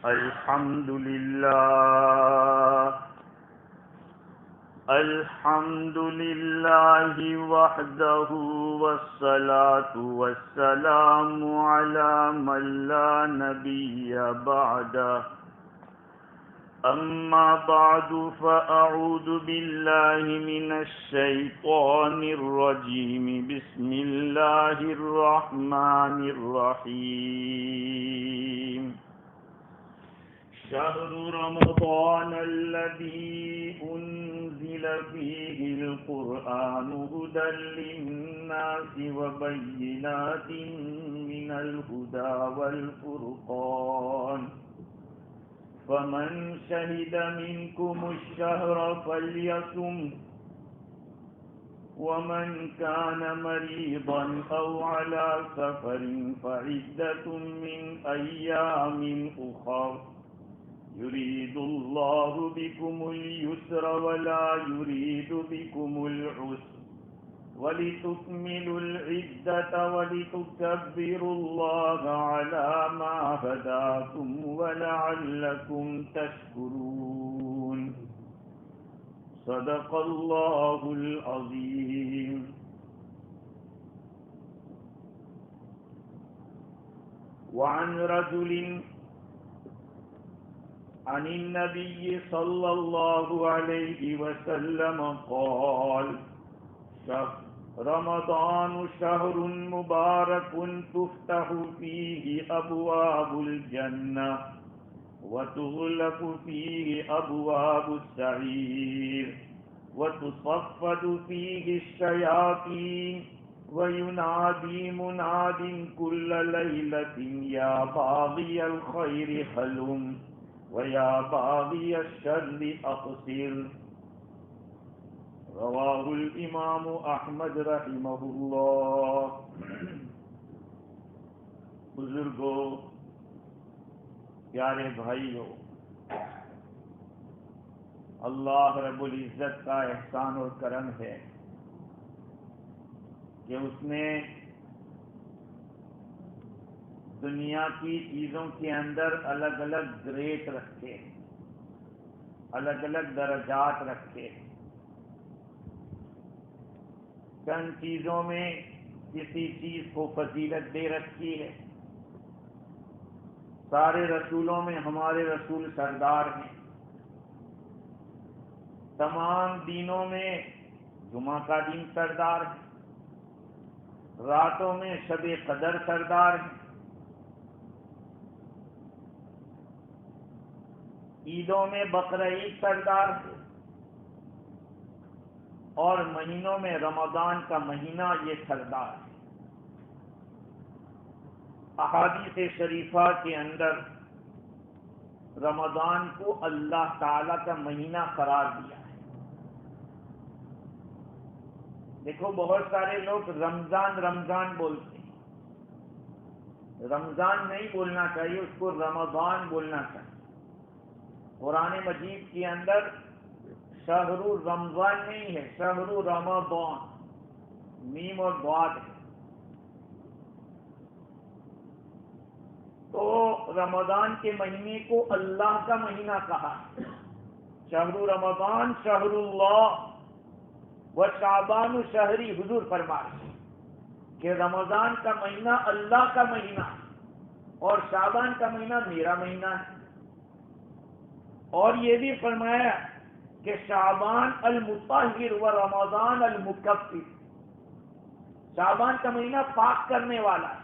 الحمد لله الحمد لله وحده والصلاة والسلام على من لا نبي بعده أما بعد فأعوذ بالله من الشيطان الرجيم بسم الله الرحمن الرحيم شهر رمضان الذي أنزل فيه القرآن هدى للناس وبينات من الهدى والفرقان فمن شهد منكم الشهر فليصم ومن كان مريضا أو على سفر فعدة من أيام أخر يريد الله بكم اليسر ولا يريد بكم العسر ولتكملوا العدة ولتكبروا الله على ما هداكم ولعلكم تشكرون صدق الله العظيم. وعن رجل عن النبي صلى الله عليه وسلم قال رمضان شهر مبارك تفتح فيه أبواب الجنة وتغلق فيه أبواب السعير وتصفد فيه الشياطين وينادي مناد كل ليلة يا باغي الخير هلم ويا باغي الشر أقصر. رواہ الامام احمد رحمہ اللہ. بزرگوں، پیارے بھائیوں، اللہ رب العزت کا احسان اور کرم ہے کہ اس نے دنیا کی چیزوں کے اندر الگ الگ گریڈ رکھے، الگ الگ درجات رکھے. چند چیزوں میں کسی چیز کو فضیلت دے رکھی ہے. سارے رسولوں میں ہمارے رسول سردار ہیں. تمام دینوں میں جمعہ کا دن سردار ہے. راتوں میں شب قدر سردار ہے. عیدوں میں بقرہ عید سردار ہے. اور مہینوں میں رمضان کا مہینہ یہ سردار ہے. احادیث شریفہ کے اندر رمضان کو اللہ تعالی کا مہینہ قرار دیا ہے. دیکھو، بہت سارے لوگ رمضان رمضان بولتے ہیں. رمضان نہیں بولنا چاہیے، اس کو رمضان بولنا چاہیے. قرآن مجید کے اندر شہر رمضان نہیں ہے، شہر رمضان، میم اور ضاد ہے. تو رمضان کے مہینے کو اللہ کا مہینہ کہا. شہر رمضان شہر اللہ و شعبان شہری. حضور فرمائے کہ رمضان کا مہینہ اللہ کا مہینہ ہے اور شعبان کا مہینہ میرا مہینہ ہے. اور یہ بھی فرمایا کہ شعبان المطہر و رمضان المکفر. شعبان کا مہینہ پاک کرنے والا ہے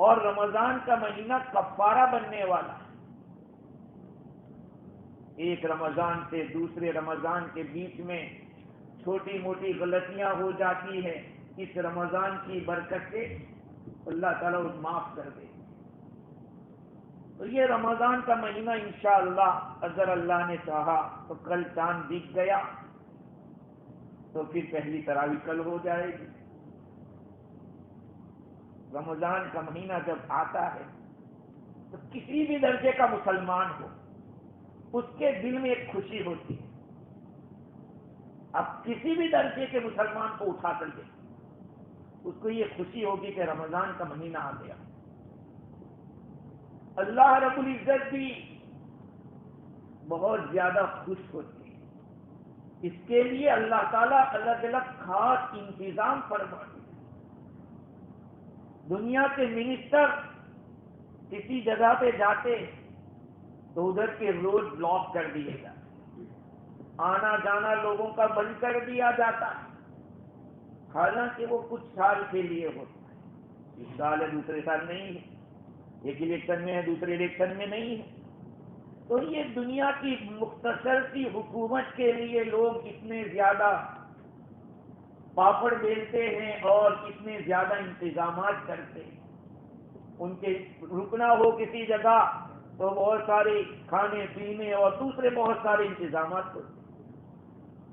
اور رمضان کا مہینہ کفارہ بننے والا ہے. ایک رمضان سے دوسرے رمضان کے بیچ میں چھوٹی موٹی غلطیاں ہو جاتی ہیں. اس رمضان کی برکت سے اللہ تعالیٰ اس معاف کر دے. تو یہ رمضان کا مہینہ انشاءاللہ اگر اللہ نے چاہا تو کل چاند دکھ گیا تو پھر پہلی تراویح کل ہو جائے گی. رمضان کا مہینہ جب آتا ہے تو کسی بھی درجے کا مسلمان ہو اس کے دل میں ایک خوشی ہوتی ہے. اب کسی بھی درجے کے مسلمان کو اٹھا کر دے اس کو یہ خوشی ہوگی کہ رمضان کا مہینہ آ گیا. اللہ رب العزت بھی بہت زیادہ خوش ہوتے ہیں. اس کے لیے اللہ تعالیٰ الگ الگ خاص انتظام فرماتے ہیں. دنیا کے منسٹر کسی جگہ پہ جاتے تو ادھر کے روڈ بلاک کر دیے جاتے, آنا جانا لوگوں کا بند کر دیا جاتا, حالانکہ وہ کچھ سال کے لیے ہوتا ہے. اس سال ہے دوسرے سال نہیں ہے, ایک الیکشن میں ہے دوسرے الیکشن میں نہیں ہے. تو یہ دنیا کی مختصر سی حکومت کے لیے لوگ اتنے زیادہ پاپڑ بیلتے ہیں اور اتنے زیادہ انتظامات کرتے ہیں. ان کے رکنا ہو کسی جگہ تو بہت سارے کھانے پینے اور دوسرے بہت سارے انتظامات ہوتے ہیں.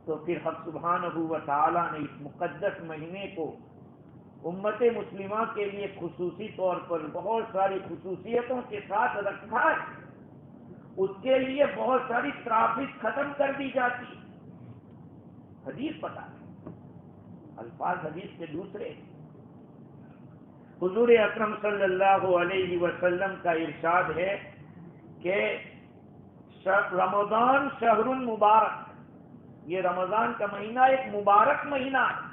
تو پھر حق سبحانہ و تعالی نے اس مقدس مہینے کو امت مسلمہ کے لیے خصوصی طور پر بہت ساری خصوصیتوں کے ساتھ رکھا ہے. اس کے لیے بہت ساری ٹرافک ختم کر دی جاتی. حدیث پتہ ہے, الفاظ حدیث کے دوسرے. حضور اکرم صلی اللہ علیہ وسلم کا ارشاد ہے کہ رمضان شہر مبارک, یہ رمضان کا مہینہ ایک مبارک مہینہ ہے,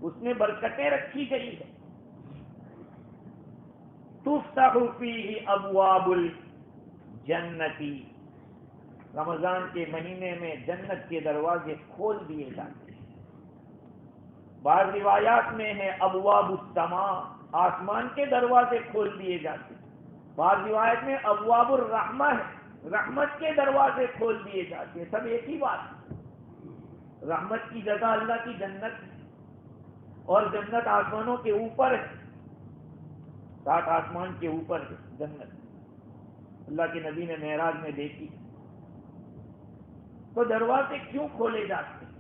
اس میں برکتیں رکھی گئی ہے. تفتح فیہ ابواب الجنتی, رمضان کے مہینے میں جنت کے دروازے کھول دیے جاتے ہیں. بعض روایات میں ہے ابواب السماء, آسمان کے دروازے کھول دیے جاتے ہیں. بعض روایت میں ابواب الرحمہ ہے, رحمت کے دروازے کھول دیے جاتے ہیں. سب ایک ہی بات ہے. رحمت کی جگہ اللہ کی جنت ہے, اور جنت آسمانوں کے اوپر ہے, 7 آسمان کے اوپر ہے جنت. اللہ کے نبی نے معراج میں دیکھی. تو دروازے کیوں کھولے جاتے ہیں؟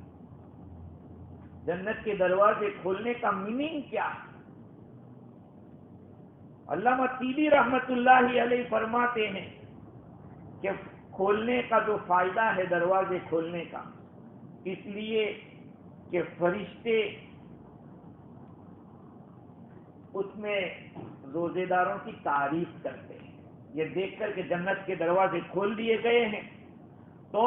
جنت کے دروازے کھولنے کا میننگ کیا ہے؟ علامہ طیبی رحمت اللہ علیہ فرماتے ہیں کہ کھولنے کا جو فائدہ ہے دروازے کھولنے کا, اس لیے کہ فرشتے اس میں روزے داروں کی تعریف کرتے ہیں. یہ دیکھ کر کہ جنت کے دروازے کھول دیے گئے ہیں تو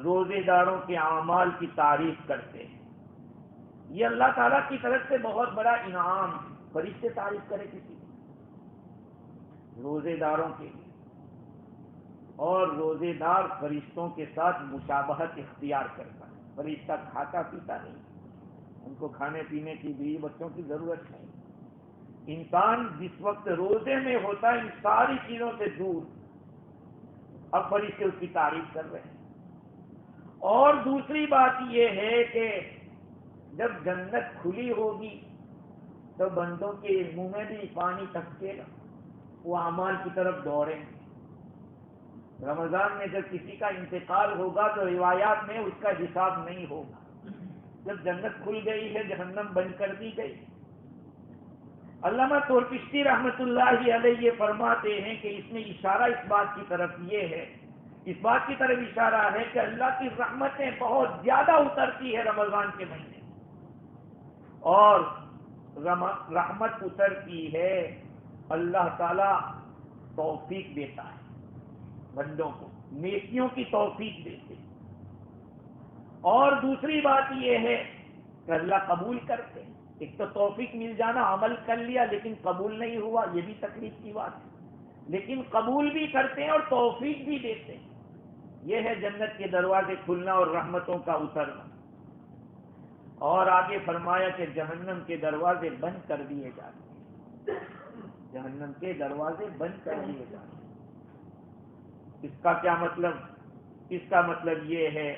روزے داروں کے اعمال کی تعریف کرتے ہیں. یہ اللہ تعالیٰ کی طرف سے بہت بڑا انعام ہے. فرشتے تعریف کرے کسی کی, روزے داروں کے لیے. اور روزے دار فرشتوں کے ساتھ مشابہت اختیار کرتا ہے. فرشتہ کھاتا پیتا نہیں, ان کو کھانے پینے کی بیوی بچوں کی ضرورت نہیں. انسان جس وقت روزے میں ہوتا ہے ان ساری چیزوں سے دور, اب فرشتے اس کی تعریف کر رہے ہیں. اور دوسری بات یہ ہے کہ جب جنت کھلی ہوگی تو بندوں کے منہ میں بھی پانی ٹپکے گا, وہ اعمال کی طرف دوڑیں گے. رمضان میں جب کسی کا انتقال ہوگا تو روایات میں اس کا حساب نہیں ہوگا. جب جنت کھل گئی ہے, جہنم بند کر دی گئی. علامہ طورچشتی رحمت اللہ علیہ فرماتے ہیں کہ اس میں اشارہ اس بات کی طرف یہ ہے, اس بات کی طرف اشارہ ہے کہ اللہ کی رحمتیں بہت زیادہ اترتی ہے رمضان کے مہینے, اور رحمت اترتی ہے اللہ تعالی توفیق دیتا ہے بندوں کو, نیکیوں کی توفیق دیتے. اور دوسری بات یہ ہے کہ اللہ قبول کرتے ہیں. ایک تو توفیق مل جانا, عمل کر لیا لیکن قبول نہیں ہوا, یہ بھی تکلیف کی بات ہے, لیکن قبول بھی کرتے ہیں اور توفیق بھی دیتے ہیں. یہ ہے جنت کے دروازے کھلنا اور رحمتوں کا اترنا. اور آگے فرمایا کہ جہنم کے دروازے بند کر دیے جاتے ہیں. جہنم کے دروازے بند کر دیے جاتے ہیں. اس کا کیا مطلب؟ اس کا مطلب یہ ہے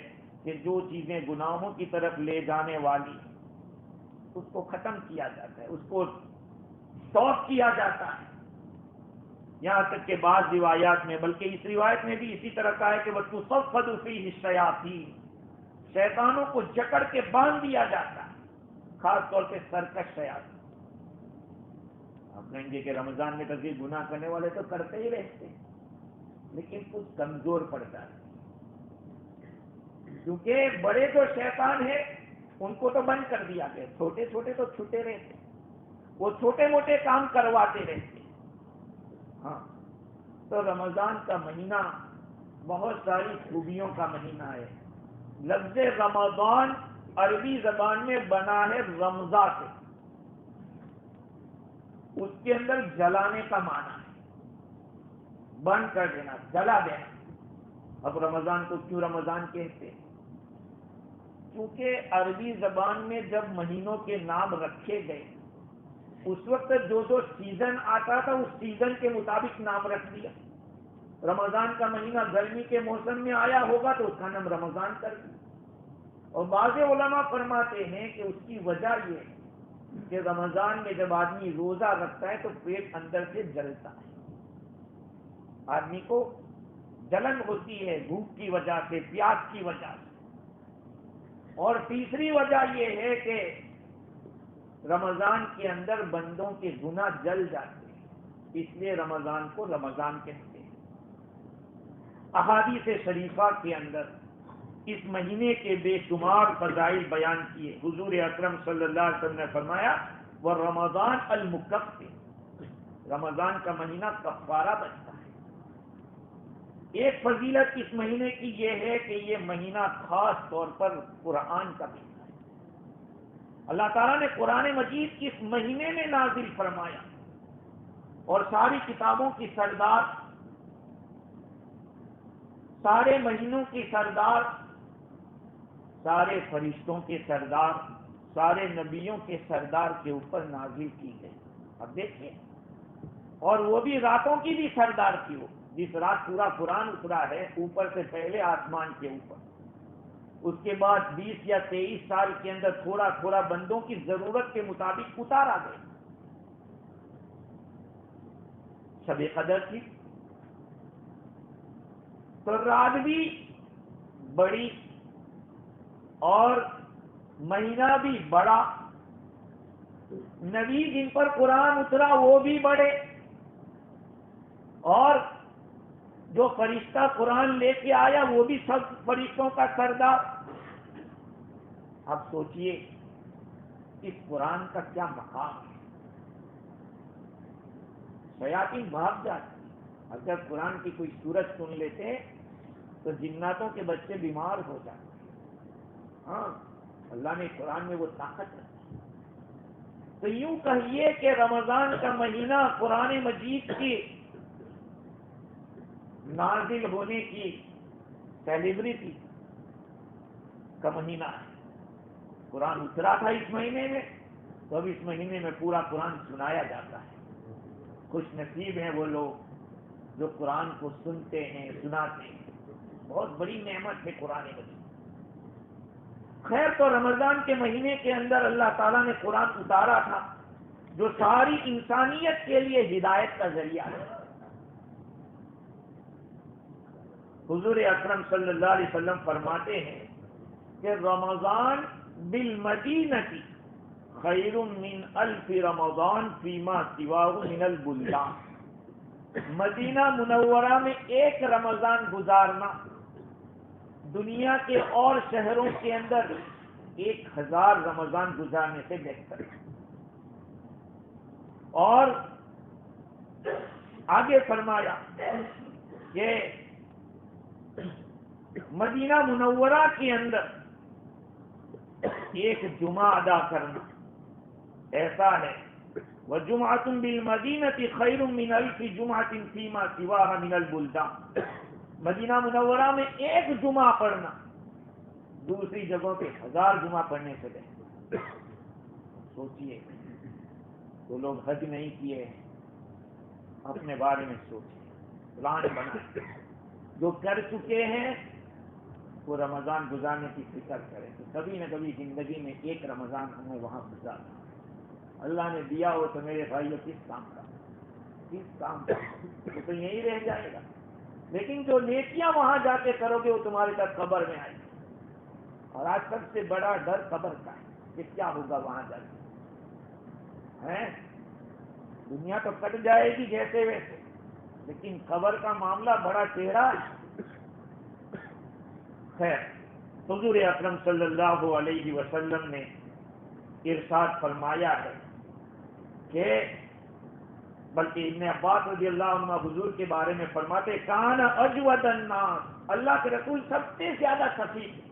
کہ جو چیزیں گناہوں کی طرف لے جانے والی اس کو ختم کیا جاتا ہے, اس کو اسٹاپ کیا جاتا ہے. یہاں تک کہ بعض روایات میں, بلکہ اس روایت میں بھی اسی طرح کا ہے کہ وَتُصَفَّدُ فِيهِ الشَّيَاطِينُ, شیطانوں کو جکڑ کے باندھ دیا جاتا ہے, خاص طور پہ سرکش شیاطین. آپ کہیں گے کہ رمضان میں کبھی گناہ کرنے والے تو کرتے ہی رہتے ہیں, لیکن کچھ کمزور پڑتا ہے, کیونکہ بڑے جو شیطان ہیں ان کو تو بند کر دیا گیا, چھوٹے چھوٹے تو چھوٹے رہتے, وہ چھوٹے موٹے کام کرواتے رہتے. ہاں، تو رمضان کا مہینہ بہت ساری خوبیوں کا مہینہ ہے. لفظ رمضان عربی زبان میں بنا ہے رمضا سے. اس کے اندر جلانے کا معنی ہے، بند کر دینا، جلا دینا. اب رمضان کو کیوں رمضان کہتے ہیں؟ کیونکہ عربی زبان میں جب مہینوں کے نام رکھے گئے اس وقت جو سیزن آتا تھا اس سیزن کے مطابق نام رکھ دیا. رمضان کا مہینہ گرمی کے موسم میں آیا ہوگا تو اس کا نام رمضان کر دیا. اور بعض علماء فرماتے ہیں کہ اس کی وجہ یہ ہے کہ رمضان میں جب آدمی روزہ رکھتا ہے تو پیٹ اندر سے جلتا ہے، آدمی کو جلن ہوتی ہے بھوک کی وجہ سے، پیاس کی وجہ سے. اور تیسری وجہ یہ ہے کہ رمضان کے اندر بندوں کے گناہ جل جاتے ہیں، اس لیے رمضان کو رمضان کہتے ہیں. احادیث شریفہ کے اندر اس مہینے کے بے شمار فضائل بیان کیے. حضور اکرم صلی اللہ علیہ وسلم نے فرمایا وہ رمضان المکفر، رمضان کا مہینہ کفارہ بنتا ہے. ایک فضیلت اس مہینے کی یہ ہے کہ یہ مہینہ خاص طور پر قرآن کا مہینہ ہے. اللہ تعالیٰ نے قرآن مجید اس مہینے میں نازل فرمایا اور ساری کتابوں کی سردار، سارے مہینوں کی سردار، سارے فرشتوں کے سردار، سارے نبیوں کے سردار کے اوپر نازل کی گئی. اب دیکھیے، اور وہ بھی راتوں کی بھی سردار کی ہو. جس رات پورا قرآن اترا ہے اوپر سے پہلے آسمان کے اوپر، اس کے بعد 20 یا 23 سال کے اندر تھوڑا تھوڑا بندوں کی ضرورت کے مطابق اتارا گیا. شب قدر تھی تو رات بھی بڑی اور مہینہ بھی بڑا. نبی جن پر قرآن اترا وہ بھی بڑے، اور جو فرشتہ قرآن لے کے آیا وہ بھی سب فرشتوں کا سردار. اب سوچئے اس قرآن کا کیا مقام ہے. شیاطین بھاگ جاتے. اگر قرآن کی کوئی سورت سن لیتے تو جناتوں کے بچے بیمار ہو جاتے. ہاں، اللہ نے قرآن میں وہ طاقت رکھی. تو یوں کہیے کہ رمضان کا مہینہ قرآن مجید کی نازل ہونے کی سیلیبریٹی کا مہینہ ہے. قرآن اترا تھا اس مہینے میں تو اب اس مہینے میں پورا قرآن سنایا جاتا ہے. خوش نصیب ہیں وہ لوگ جو قرآن کو سنتے ہیں، سناتے ہیں. بہت بڑی نعمت ہے قرآن مجید. خیر، تو رمضان کے مہینے کے اندر اللہ تعالیٰ نے قرآن اتارا تھا جو ساری انسانیت کے لیے ہدایت کا ذریعہ ہے. حضور اکرم صلی اللہ علیہ وسلم فرماتے ہیں کہ رمضان بالمدینہ خیر من الف رمضان فیما سواہ من البلدان. مدینہ منورہ میں ایک رمضان گزارنا دنیا کے اور شہروں کے اندر 1000 رمضان گزارنے سے بہتر ہے. اور آگے فرمایا کہ مدینہ منورہ کے اندر ایک جمعہ ادا کرنا ایسا ہے وَجُمْعَةٌ بِالْمَدِينَةِ خَيْرٌ مِّنْ أَلْفِ جُمْعَةٍ فِيمَا سِوَاهَا مِنَ الْبُلْدَانِ. مدینہ منورہ میں ایک جمعہ پڑھنا دوسری جگہوں پہ 1000 جمعہ پڑھنے سے بہتر. سوچئے وہ لوگ حج نہیں کیے اپنے بارے میں سوچئے، پلان بنائیں. جو کر چکے ہیں وہ رمضان گزارنے کی فکر کریں تو کبھی نہ کبھی زندگی میں ایک رمضان ہمیں وہاں گزارنا. اللہ نے دیا ہو تو میرے بھائیو کس کام کا، کس کام کا، وہ تو یہی رہ جائے گا. لیکن جو نیکیاں وہاں جا کے کرو گے وہ تمہارے ساتھ قبر میں آئے گی. اور آج سب سے بڑا ڈر قبر کا ہے کہ کیا ہوگا وہاں جا کے. دنیا تو کٹ جائے گی جیسے ویسے، لیکن قبر کا معاملہ بڑا ٹیڑھا ہے. خیر، حضور اکرم صلی اللہ علیہ وسلم نے ارشاد فرمایا ہے کہ بلکہ ابن عباس رضی اللہ عنہ حضور کے بارے میں فرماتے کان اجود الناس، اللہ کے رسول سب سے زیادہ سخی تھے،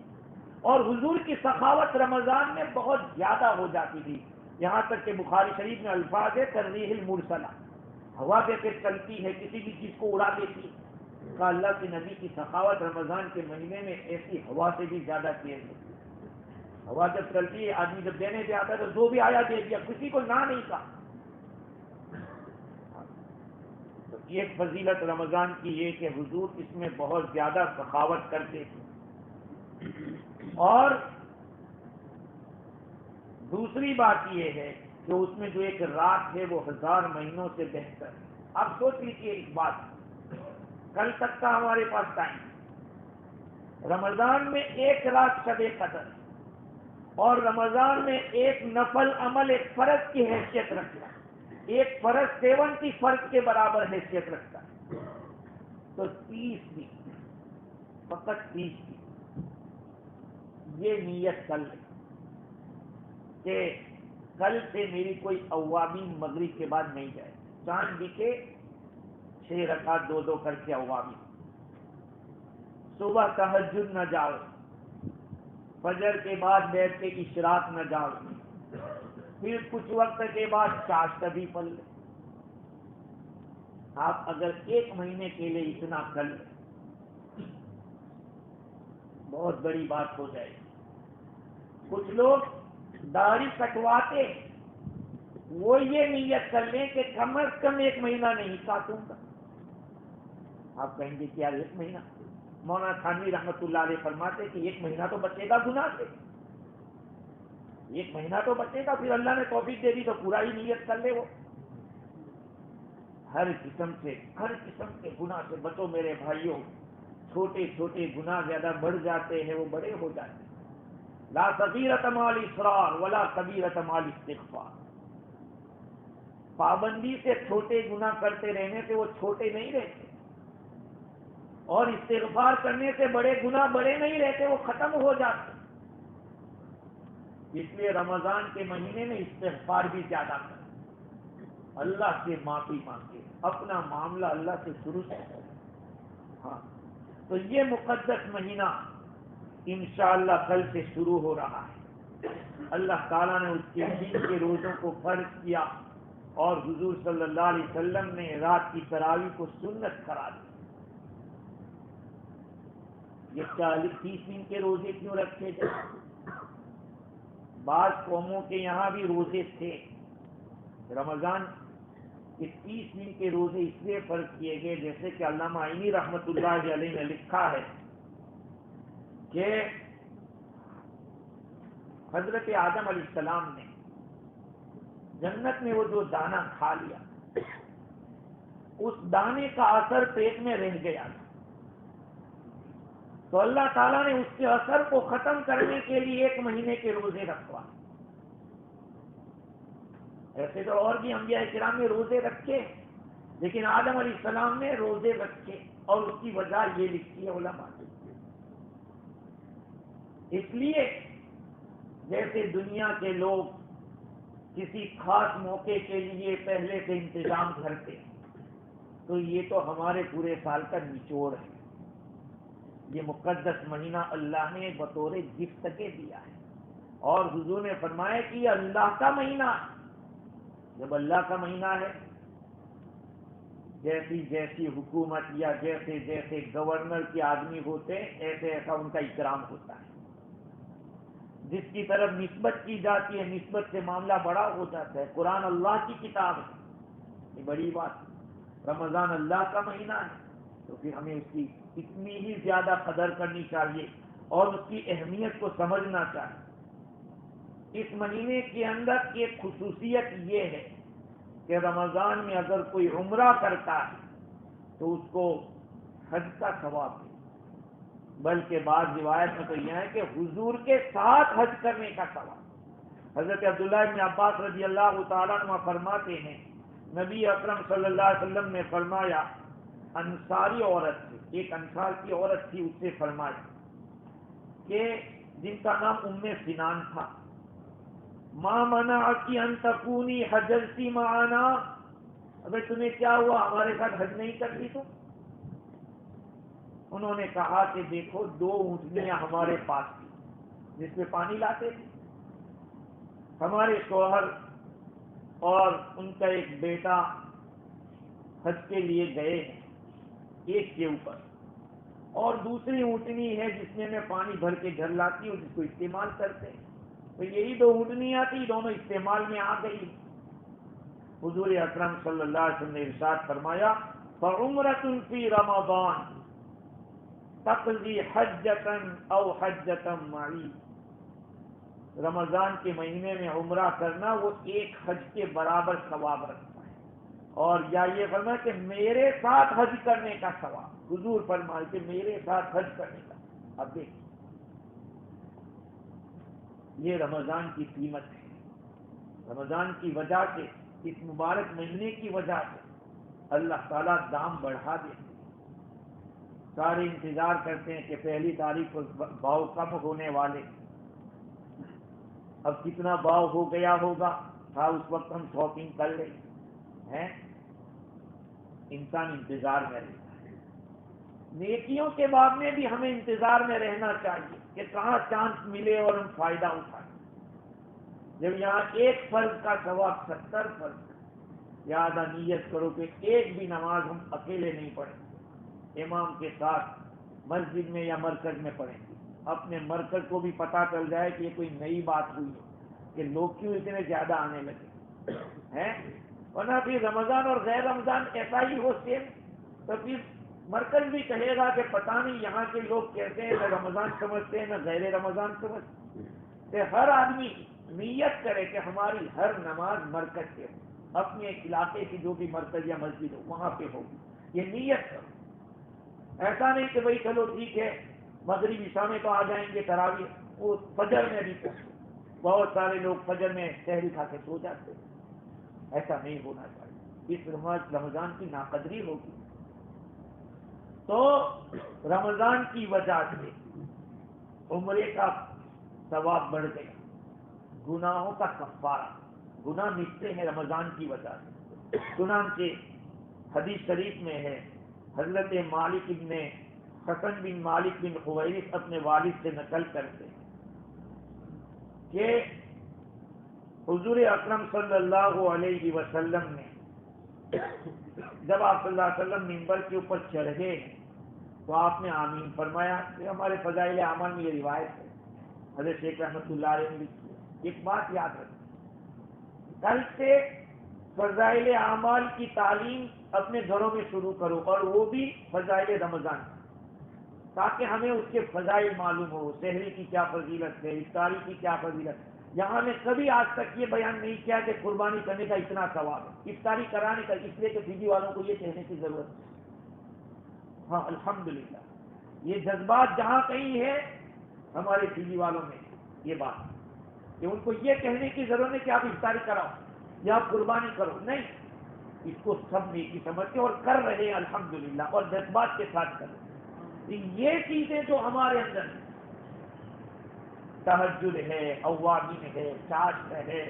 اور حضور کی سخاوت رمضان میں بہت زیادہ ہو جاتی تھی، یہاں تک کہ بخاری شریف میں الفاظ ہے ترریح المرسلہ، ہوا جیسے چلتی ہے کسی بھی چیز کو اڑا دیتی ہے، کہا اللہ کے نبی کی سخاوت رمضان کے مہینے میں ایسی ہوا سے بھی زیادہ تیز ہے، ہوا جب چلتی ہے آدمی جب دینے پہ آتا ہے تو جو بھی آیا دے دیا، کسی کو نہ نہیں کہا۔ تو ایک فضیلت رمضان کی یہ کہ حضور اس میں بہت زیادہ سخاوت کرتے تھے، اور دوسری بات یہ ہے کہ اس میں جو ایک رات ہے وہ 1000 مہینوں سے بہتر ہے۔ آپ سوچ لیجیے ایک بات، کل تک کا ہمارے پاس ٹائم، رمضان میں ایک رات شب قدر، اور رمضان میں ایک نفل عمل ایک فرض کی حیثیت رکھتا ہے، ایک فرض 70 فرض کے برابر حیثیت رکھتا ہے، تو 30 دن، فقط 30 دن، یہ نیت کر لیں کہ کل سے میری کوئی اوابین مغرب کے بعد نہیں جائے، چاند دکھے 6 رکعت 2 کر کے اوابین، صبح تہجد نہ جاؤ، فجر کے بعد بیٹھ کے اشراق نہ جاؤ، پھر کچھ وقت کے بعد چاشتگی پڑھ لیں۔ آپ اگر 1 مہینے کے لیے اتنا کر لیں بہت بڑی بات ہو جائے گی۔ کچھ لوگ داڑھی کٹواتے وہ یہ نیت کر لیں کہ کم از کم 1 مہینہ نہیں کاٹوں گا۔ آپ کہیں گے کیا 1 مہینہ؟ مولانا تھانوی رحمۃ اللہ علیہ فرماتے کہ 1 مہینہ تو بچے گا گناہ سے، 1 مہینہ تو بچے گا، پھر اللہ نے توفیق دے دی تو پورا ہی نیت کر لے۔ وہ ہر قسم کے گناہ سے بچو میرے بھائیوں، چھوٹے چھوٹے گناہ زیادہ بڑھ جاتے ہیں، وہ بڑے ہو جاتے ہیں۔ لا صغیرۃ مع الاصرار ولا کبیرۃ مع الاستغفار، پابندی سے چھوٹے گناہ کرتے رہنے سے وہ چھوٹے نہیں رہتے، اور استغفار کرنے سے بڑے گناہ بڑے نہیں رہتے، وہ ختم ہو جاتے۔ اس لیے رمضان کے مہینے میں استغفار بھی زیادہ کریں، اللہ سے معافی مانگے، اپنا معاملہ اللہ سے درست کریں۔ ہاں، تو یہ مقدس مہینہ انشاءاللہ کل سے شروع ہو رہا ہے۔ اللہ تعالیٰ نے اس کے دن کے روزوں کو فرض کیا، اور حضور صلی اللہ علیہ وسلم نے رات کی تراویح کو سنت قرار دی۔ یہ 30 دن کے روزے کیوں رکھے جائیں؟ بعض قوموں کے یہاں بھی روزے تھے، رمضان کے 30 دن کے روزے اس لیے فرض کیے گئے، جیسے کہ علامہ عینی رحمۃ اللہ علیہ نے لکھا ہے کہ حضرت آدم علیہ السلام نے جنت میں وہ جو دانہ کھا لیا، اس دانے کا اثر پیٹ میں رہ گیا تھا، تو اللہ تعالیٰ نے اس کے اثر کو ختم کرنے کے لیے 1 مہینے کے روزے رکھوا۔ ایسے تو اور بھی انبیاء کرام نے روزے رکھے، لیکن آدم علیہ السلام نے روزے رکھے، اور اس کی وجہ یہ لکھی ہے علماء نے۔ اس لیے جیسے دنیا کے لوگ کسی خاص موقع کے لیے پہلے سے انتظام کرتے، تو یہ تو ہمارے پورے سال کا نچوڑ ہے۔ یہ مقدس مہینہ اللہ نے بطور گفٹ کے دیا ہے، اور حضور نے فرمایا کہ یہ اللہ کا مہینہ ہے۔ جب اللہ کا مہینہ ہے، جیسی حکومت یا جیسے گورنر کے آدمی ہوتے ایسا ان کا اکرام ہوتا ہے، جس کی طرف نسبت کی جاتی ہے نسبت سے معاملہ بڑا ہو جاتا ہے۔ قرآن اللہ کی کتاب ہے، یہ بڑی بات، رمضان اللہ کا مہینہ ہے، تو پھر ہمیں اس کی اتنی ہی زیادہ قدر کرنی چاہیے اور اس کی اہمیت کو سمجھنا چاہیے۔ اس مہینے کے اندر ایک خصوصیت یہ ہے کہ رمضان میں اگر کوئی عمرہ کرتا ہے تو اس کو حج کا ثواب ہے، بلکہ بعض روایت میں تو یہ ہے کہ حضور کے ساتھ حج کرنے کا ثواب۔ حضرت عبداللہ بن عباس رضی اللہ تعالیٰ عنہ فرماتے ہیں، نبی اکرم صلی اللہ علیہ وسلم نے فرمایا، انصاری عورت سے، ایک انصار کی عورت تھی، اس سے فرمایا کہ جن کا نام ام سنان تھا، ما منعکی ان تکونی حججتی معنا، ابے تمہیں کیا ہوا، ہمارے ساتھ حج نہیں کرتی تم؟ انہوں نے کہا کہ دیکھو 2 اونٹنیاں ہمارے پاس تھی جس میں پانی لاتے تھے، ہمارے شوہر اور ان کا ایک بیٹا حج کے لیے گئے ہیں ایک کے اوپر، اور دوسری اونٹنی ہے جس میں پانی بھر کے گھر لاتی ہوں جس کو استعمال کرتے ہیں، تو یہی 2 اونٹنیاں تھی، دونوں استعمال میں آ گئی۔ حضور اکرم صلی اللہ علیہ وسلم نے ارشاد فرمایا فعمرۃ فی رمضان تقضی حجۃ او حجۃ معی، رمضان کے مہینے میں عمرہ کرنا وہ ایک حج کے برابر ثواب رکھتا ہے، اور یا یہ فرمایا کہ میرے ساتھ حج کرنے کا ثواب، حضور فرمائے کہ میرے ساتھ حج کرنے کا۔ اب دیکھیں یہ رمضان کی قیمت ہے، رمضان کی وجہ سے، اس مبارک مہینے کی وجہ سے اللہ تعالیٰ دام بڑھا دیتے ہیں۔ سارے انتظار کرتے ہیں کہ 1 تاریخ کو بھاؤ کم ہونے والے، اب کتنا بھاؤ ہو گیا ہوگا، ہاں اس وقت ہم شاپنگ کر لیں ہیں، انسان انتظار میں رہتا ہے۔ نیکیوں کے باب میں بھی ہمیں انتظار میں رہنا چاہیے کہ کہاں چانس ملے اور ہم فائدہ اٹھائیں۔ جب یہاں ایک فرض کا ثواب 70 فرض، یادہ نیت کرو کہ ایک بھی نماز ہم اکیلے نہیں پڑھیں، امام کے ساتھ مسجد میں یا مرکز میں پڑھیں گے، اپنے مرکز کو بھی پتہ چل جائے کہ یہ کوئی نئی بات ہوئی ہے کہ لوگ کیوں اتنے زیادہ آنے لگے ہیں، ورنہ پھر رمضان اور غیر رمضان ایسا ہی ہو سیم، تو پھر مرکز بھی کہے گا کہ پتہ نہیں یہاں کے لوگ کہتے ہیں نہ رمضان سمجھتے ہیں نہ غیر رمضان سمجھتے ہیں۔ کہ ہر آدمی نیت کرے کہ ہماری ہر نماز مرکز سے ہو، اپنے علاقے کی جو بھی مرکز یا مسجد ہو وہاں پہ ہوگی، یہ نیت کرو۔ ایسا نہیں کہ بھائی چلو ٹھیک ہے مغرب عشاء میں تو آ جائیں گے تراویح، وہ فجر میں بھی بہت سارے لوگ فجر میں سحری کھا کے سو جاتے ہیں، ایسا نہیں ہونا چاہیے، اس رمضان کی ناقدری ہوگی۔ تو رمضان کی وجہ سے عمرے کا ثواب بڑھ گیا، گناہوں کا کفارہ، گناہ مٹتے ہیں رمضان کی وجہ سے۔ چنانچہ حدیث شریف میں ہے، حضرت مالک بن حسن بن مالک بن حویرث اپنے والد سے نقل کرتے کہ حضور اکرم صلی اللہ علیہ وسلم نے جب آپ صلی اللہ علیہ وسلم منبر کے اوپر چڑھے تو آپ نے آمین فرمایا۔ کہ ہمارے فضائل اعمال میں یہ روایت ہے، حضرت شیخ رحمۃ اللہ علیہ نے لکھی ہے۔ ایک بات یاد رکھیں، کل سے فضائل اعمال کی تعلیم اپنے گھروں میں شروع کرو، اور وہ بھی فضائل رمضان، تاکہ ہمیں اس کے فضائل معلوم ہو، سحری کی کیا فضیلت ہے، افطاری کی کیا فضیلت ہے۔ یہاں نے کبھی آج تک یہ بیان نہیں کیا کہ قربانی کرنے کا اتنا ثواب ہے، افطاری کرانے کا، اس لیے کہ فی جی والوں کو یہ کہنے کی ضرورت ہے۔ ہاں الحمدللہ یہ جذبات جہاں کہیں ہے ہمارے فی جی والوں میں یہ بات کہ ان کو یہ کہنے کی ضرورت ہے کہ آپ افطاری کراؤ یا آپ قربانی کرو، نہیں، اس کو سب نیکی سمجھتے اور کر رہے ہیں الحمدللہ، اور جذبات کے ساتھ کر رہے ہیں۔ یہ چیزیں جو ہمارے اندر تہجد ہے، اوابین ہے، چاشت ہے،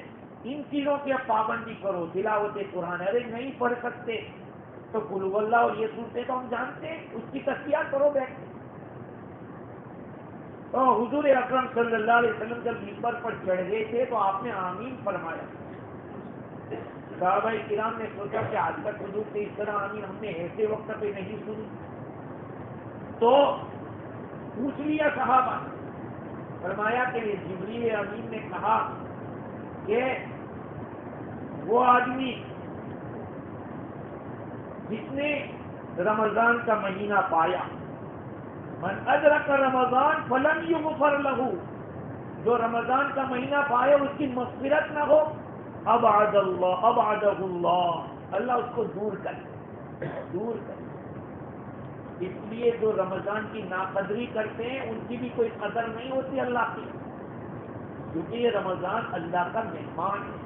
ان چیزوں کی اب پابندی کرو، تلاوت قرآن، ارے نہیں پڑھ سکتے تو قل هو اللہ اور یہ سنتے تو ہم جانتے ہیں، اس کی تسبیح کرو بیٹھ کے۔ تو حضور اکرم صلی اللہ علیہ وسلم جب منبر پر چڑھ گئے تھے تو آپ نے آمین فرمایا۔ صحابہ کرام نے سوچا کہ آج تک حضور سے اس طرح آمین ہم نے ایسے وقت پہ نہیں سنی، تو پوچھ لیا صحابہ، فرمایا کہ جبریل امین نے کہا کہ وہ آدمی جس نے رمضان کا مہینہ پایا، من ادرک رمضان فلم یغفر لہ، جو رمضان کا مہینہ پائے اس کی مغفرت نہ ہو، ابعدہ اللہ، اللہ اس کو دور کر۔ اس لیے جو رمضان کی ناقدری کرتے ہیں ان کی بھی کوئی قدر نہیں ہوتی اللہ کی، کیونکہ یہ رمضان اللہ کا مہمان ہے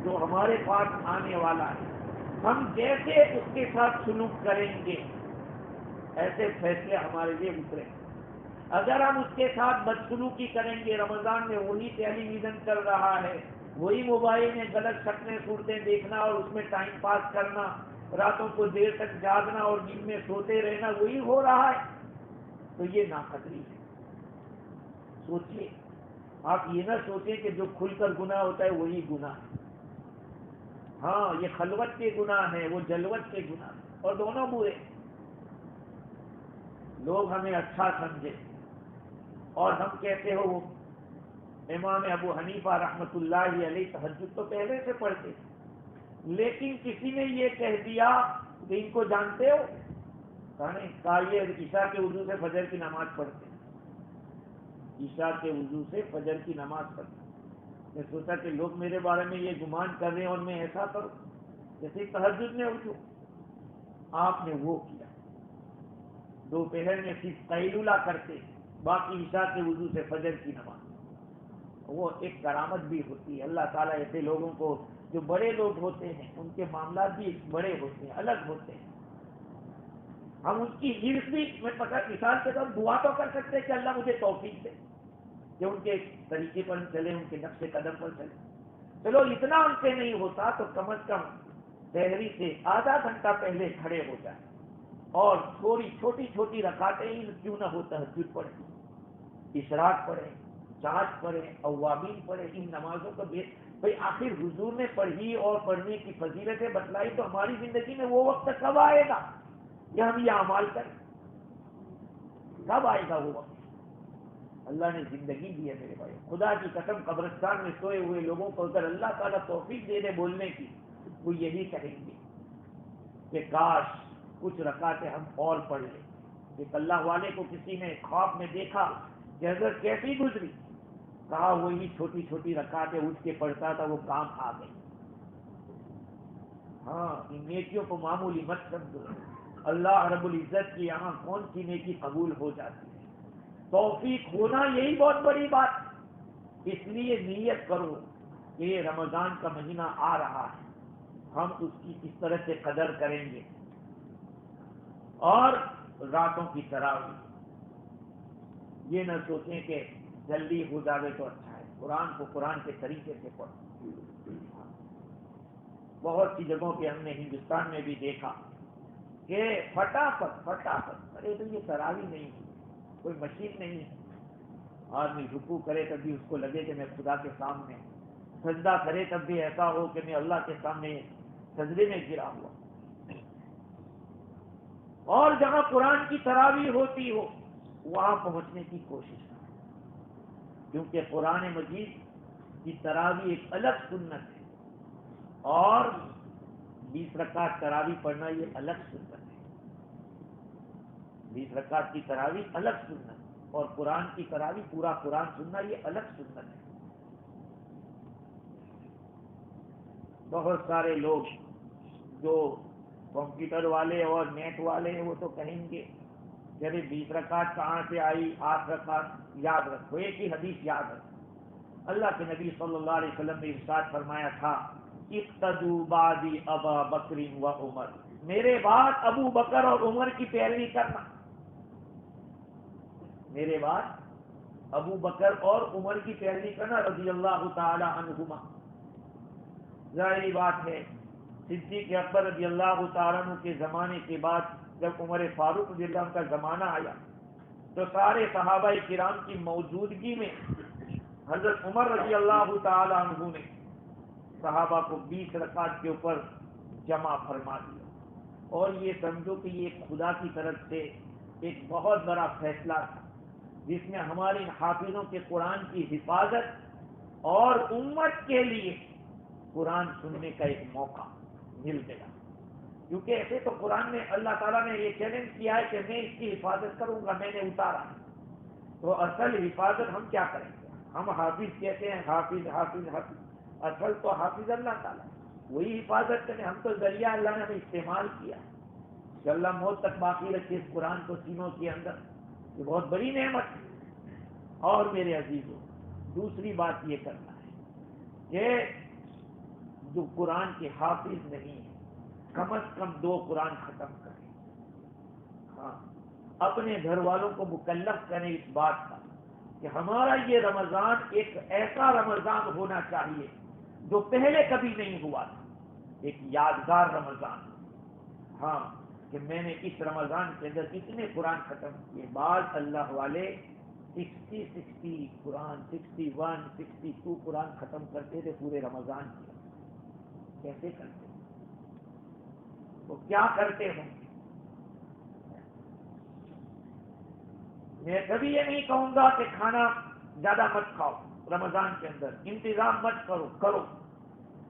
جو ہمارے پاس آنے والا ہے۔ ہم جیسے اس کے ساتھ سلوک کریں گے ایسے فیصلے ہمارے لیے اتریں۔ اگر ہم اس کے ساتھ بدسلوکی کریں گے، رمضان میں وہی ٹیلی ویژن چل رہا ہے، وہی موبائل میں غلط شکلیں صورتیں دیکھنا اور اس میں ٹائم پاس کرنا، راتوں کو دیر تک جاگنا اور نیند میں سوتے رہنا، وہی ہو رہا ہے. تو یہ ناقدری ہے. سوچیے، آپ یہ نہ سوچیں کہ جو کھل کر گناہ ہوتا ہے وہی گناہ ہے. ہاں، یہ خلوت کے گناہ ہیں، وہ جلوت کے گناہ ہیں، اور دونوں برے. لوگ ہمیں اچھا سمجھے اور ہم کہتے ہو وہ امام ابو حنیفہ رحمۃ اللہ علیہ تہجد تو پہلے سے پڑھتے تھے، لیکن کسی نے یہ کہہ دیا کہ ان کو جانتے ہو، کہا یہ عشاء کے وضو سے فجر کی نماز پڑھتے ہیں. عشاء کے وضو سے فجر کی نماز پڑھتے ہیں. میں سوچا کہ لوگ میرے بارے میں یہ گمان کر رہے ہیں اور میں ایسا کروں جیسے تہجد میں اٹھوں. آپ نے وہ کیا، دوپہر میں صرف قیلولہ کرتے، باقی عشاء کے وضو سے فجر کی نماز. وہ ایک کرامت بھی ہوتی ہے. اللہ تعالیٰ ایسے لوگوں کو، جو بڑے لوگ ہوتے ہیں ان کے معاملات بھی بڑے ہوتے ہیں، الگ ہوتے ہیں. ہم ان کی حرص بھی، میں پتا مثال کے طور دعا تو کر سکتے کہ اللہ مجھے توفیق دے کہ ان کے طریقے پر چلے، ان کے نقش قدم پر چلے. چلو اتنا ان سے نہیں ہوتا تو کم از کم سحری سے آدھا گھنٹہ پہلے کھڑے ہو جائیں اور تھوڑی چھوٹی چھوٹی رکعتیں ہی کیوں نہ ہو تہجد پڑھیں، اشراق پڑھیں، چاند پڑھیں، اوابین پڑھیں. ان نمازوں کا بھائی آخر حضور نے پڑھی اور پڑھنے کی فضیلتیں بتلائی، تو ہماری زندگی میں وہ وقت کب آئے گا کہ ہم یہ اعمال کریں؟ کب آئے گا وہ وقت؟ اللہ نے زندگی دی ہے میرے بھائی. خدا کی قسم قبرستان میں سوئے ہوئے لوگوں کو اگر اللہ تعالیٰ توفیق دے دے بولنے کی، وہ یہی کہیں گے کہ کاش کچھ رکعتیں ہم اور پڑھ لیں. ایک اللہ والے کو کسی نے خواب میں دیکھا کہ حضرت کیسی گزری، کہا وہی چھوٹی چھوٹی رکعتیں اٹھ کے پڑھتا تھا، وہ کام آ گئی. ہاں، ان نیکیوں کو معمولی مت سمجھو. اللہ رب العزت کی یہاں کون سی نیکی قبول ہو جاتی ہے؟ توفیق ہونا یہی بہت بڑی بات. اس لیے نیت کرو کہ یہ رمضان کا مہینہ آ رہا ہے، ہم اس کی اس طرح سے قدر کریں گے. اور راتوں کی تراویح، یہ نہ سوچیں کہ جلدی ہو جائے تو اچھا ہے. قرآن کو قرآن کے طریقے سے پڑھو. بہت سی جگہوں پہ ہم نے ہندوستان میں بھی دیکھا کہ فٹافٹ ارے تو یہ تراویح نہیں ہے، کوئی مشین نہیں ہے. آدمی رکوع کرے تب بھی اس کو لگے کہ میں خدا کے سامنے، سجدہ کرے تب بھی ایسا ہو کہ میں اللہ کے سامنے سجدے میں گرا ہوا. اور جہاں قرآن کی تراویح ہوتی ہو وہاں پہنچنے کی کوشش کریں، کیونکہ قرآن مجید کی تراویح ایک الگ سنت ہے، اور 20 رکعت تراویح پڑھنا یہ الگ سنت ہے. 20 رکعت کی تراویح الگ سنت ہے، اور قرآن کی تراویح پورا قرآن سننا یہ الگ سنت ہے. بہت سارے لوگ جو کمپیوٹر والے اور نیٹ والے ہیں وہ تو کہیں گے کہ 20 رکعت کہاں سے آئی، 8 رکعت. یاد رکھو، ایک ہی حدیث یاد رکھو. اللہ کے نبی صلی اللہ علیہ وسلم نے ارشاد فرمایا تھا، اقتدوا بعدی ابا بکر و عمر، میرے بعد ابو بکر اور عمر کی پیروی کرنا. میرے بعد ابو بکر اور عمر کی پیروی کرنا رضی اللہ تعالی عنہما. ظاہری بات ہے صدیق اکبر رضی اللہ تعالیٰ عنہ کے زمانے کے بعد جب عمر فاروق رضی اللہ عنہ کا زمانہ آیا تو سارے صحابہ کرام کی موجودگی میں حضرت عمر رضی اللہ تعالیٰ عنہ نے صحابہ کو 20 رکعت کے اوپر جمع فرما دیا. اور یہ سمجھو کہ یہ خدا کی طرف سے ایک بہت بڑا فیصلہ تھا، جس میں ہمارے حافظوں کے قرآن کی حفاظت اور امت کے لیے قرآن سننے کا ایک موقع مل گیا. کیونکہ ایسے تو قرآن میں اللہ تعالیٰ نے یہ چیلنج کیا ہے کہ میں اس کی حفاظت کروں گا، میں نے اتارا. تو اصل حفاظت ہم کیا کریں گے؟ ہم حافظ کہتے ہیں، حافظ حافظ حافظ، اصل تو حافظ اللہ تعالیٰ، وہی حفاظت کریں. ہم تو ذریعہ اللہ نے ہمیں استعمال کیا کہ اللہ موت تک باقی رکھے اس قرآن کو سینوں کے اندر. یہ بہت بڑی نعمت ہے. اور میرے عزیزوں، دوسری بات یہ کرنا ہے کہ جو قرآن کے حافظ نہیں ہے کم از کم 2 قرآن ختم کریں. ہاں، اپنے گھر والوں کو مکلف کریں اس بات کا کہ ہمارا یہ رمضان ایک ایسا رمضان ہونا چاہیے جو پہلے کبھی نہیں ہوا تھا، ایک یادگار رمضان. ہاں کہ میں نے اس رمضان کے اندر اتنے قرآن ختم کیے. بعض اللہ والے 60 قرآن، 61 62 قرآن ختم کرتے تھے پورے رمضان کے. کیسے کرتے؟ وہ کیا کرتے ہوں؟ میں کبھی یہ نہیں کہوں گا کہ کھانا زیادہ مت کھاؤ رمضان کے اندر، انتظام مت کرو.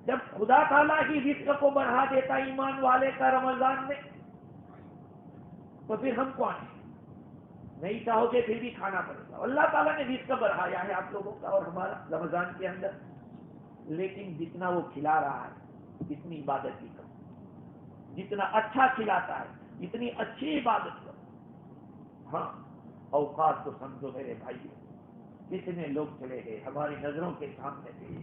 جب خدا تعالیٰ ہی رزق کو بڑھا دیتا ایمان والے کا رمضان میں، تو پھر ہم کون ہیں؟ نہیں چاہو گے پھر بھی کھانا پڑے گا. اللہ تعالیٰ نے رزق بڑھایا ہے آپ لوگوں کا اور ہمارا رمضان کے اندر، لیکن جتنا وہ کھلا رہا ہے اتنی عبادت بھی کرو. جتنا اچھا کھلاتا ہے اتنی اچھی عبادت کرو. ہاں اوقات کو سمجھو میرے بھائیوں. کتنے لوگ چلے گئے ہماری نظروں کے سامنے تھے،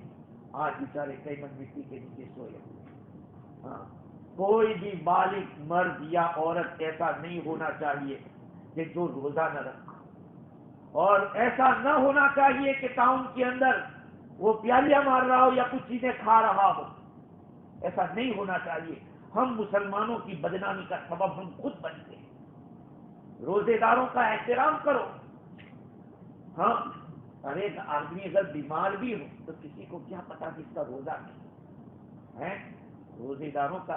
آج بیچارے کئی من مٹی کے نیچے سوئے. ہاں کوئی بھی بالغ مرد یا عورت ایسا نہیں ہونا چاہیے کہ جو روزہ نہ رکھا، اور ایسا نہ ہونا چاہیے کہ ٹاؤن کے اندر وہ پیالیاں مار رہا ہو یا کچھ چیزیں کھا رہا ہو. ایسا نہیں ہونا چاہیے. ہم مسلمانوں کی بدنامی کا سبب ہم خود بنتے ہیں. روزے داروں کا احترام کرو. ہاں ارے آدمی اگر بیمار بھی ہو تو کسی کو کیا پتا کہ اس کا روزہ نہیں ہے. روزے داروں کا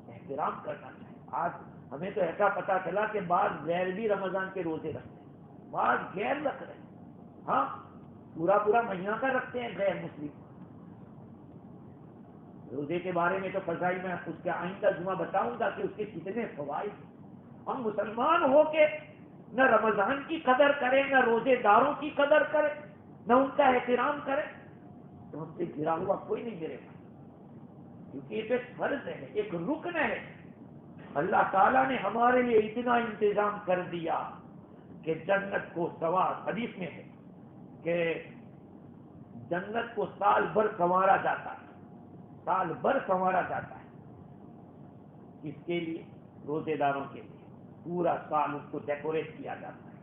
احترام کرنا چاہیے. آج ہمیں تو ایسا پتا چلا کہ بعض غیر بھی رمضان کے روزے رکھتے ہیں، بعض غیر رکھ رہے ہیں. ہاں پورا مہینہ کا رکھتے ہیں غیر مسلم. روزے کے بارے میں تو فضائی میں اس کے آئندہ جمعہ بتاؤں گا کہ اس کے کتنے فوائد. ہم مسلمان ہو کے نہ رمضان کی قدر کریں، نہ روزے داروں کی قدر کریں، نہ ان کا احترام کریں، تو ہم سے گرا ہوا کوئی نہیں گرے گا. کیونکہ یہ ایک فرض ہے، ایک رکن ہے. اللہ تعالیٰ نے ہمارے لیے اتنا انتظام کر دیا کہ جنت کو حدیث میں ہے کہ جنت کو سال بھر سنوارا جاتا ہے. سال بھر سنوارا جاتا ہے. کس کے لیے؟ روزے داروں کے لیے. پورا سال اس کو ڈیکوریٹ کیا جاتا ہے.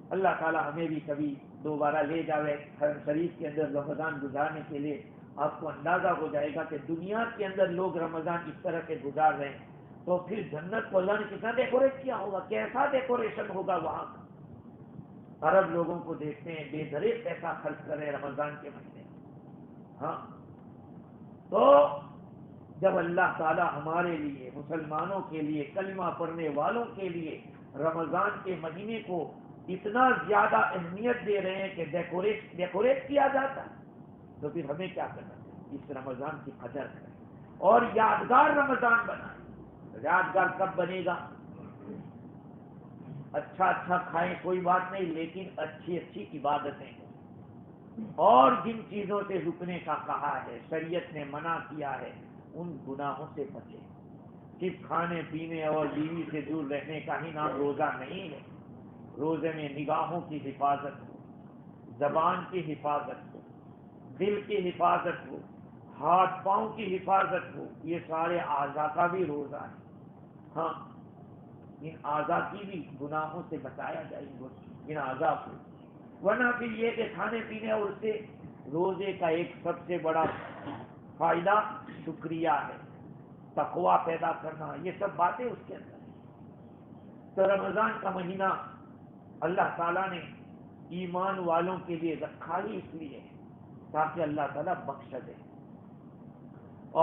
اللہ تعالیٰ ہمیں بھی کبھی دوبارہ لے جاوے حرم شریف کے اندر رمضان گزارنے کے لیے. آپ کو اندازہ ہو جائے گا کہ دنیا کے اندر لوگ رمضان اس طرح سے گزار رہے ہیں، تو پھر جنت کو اللہ نے کتنا ڈیکوریٹ کیا ہوگا، کیسا ڈیکوریشن ہوگا وہاں کا. عرب لوگوں کو دیکھتے ہیں بے دریغ پیسہ خرچ کر رہے ہیں رمضان کے مہینے. ہاں تو جب اللہ تعالی ہمارے لیے، مسلمانوں کے لیے، کلمہ پڑھنے والوں کے لیے رمضان کے مہینے کو اتنا زیادہ اہمیت دے رہے ہیں کہ ڈیکوریٹ کیا جاتا ہے، تو پھر ہمیں کیا کرنا چاہیے؟ اس رمضان کی قدر کریں اور یادگار رمضان بنائیں. یادگار کب بنے گا؟ اچھا کھائیں کوئی بات نہیں، لیکن اچھی عبادتیں اور جن چیزوں سے رکنے کا کہا ہے، شریعت نے منع کیا ہے، ان گناہوں سے بچیں. صرف کھانے پینے اور بیوی سے دور رہنے کا ہی نام روزہ نہیں ہے. روزے میں نگاہوں کی حفاظت ہو، زبان کی حفاظت ہو، دل کی حفاظت ہو، ہاتھ پاؤں کی حفاظت ہو. یہ سارے اعضاء کا بھی روزہ ہے. ہاں ان اعضاء کی بھی گناہوں سے بچایا جائے ان اعضاء کو. ورنہ پھر یہ کہ کھانے پینے اور سے روزے کا ایک سب سے بڑا فائدہ شکریہ ہے، تقویٰ پیدا کرنا، یہ سب باتیں اس کے اندر ہیں. تو رمضان کا مہینہ اللہ تعالیٰ نے ایمان والوں کے لیے رکھا ہی اس لیے تاکہ اللہ تعالیٰ بخش دے.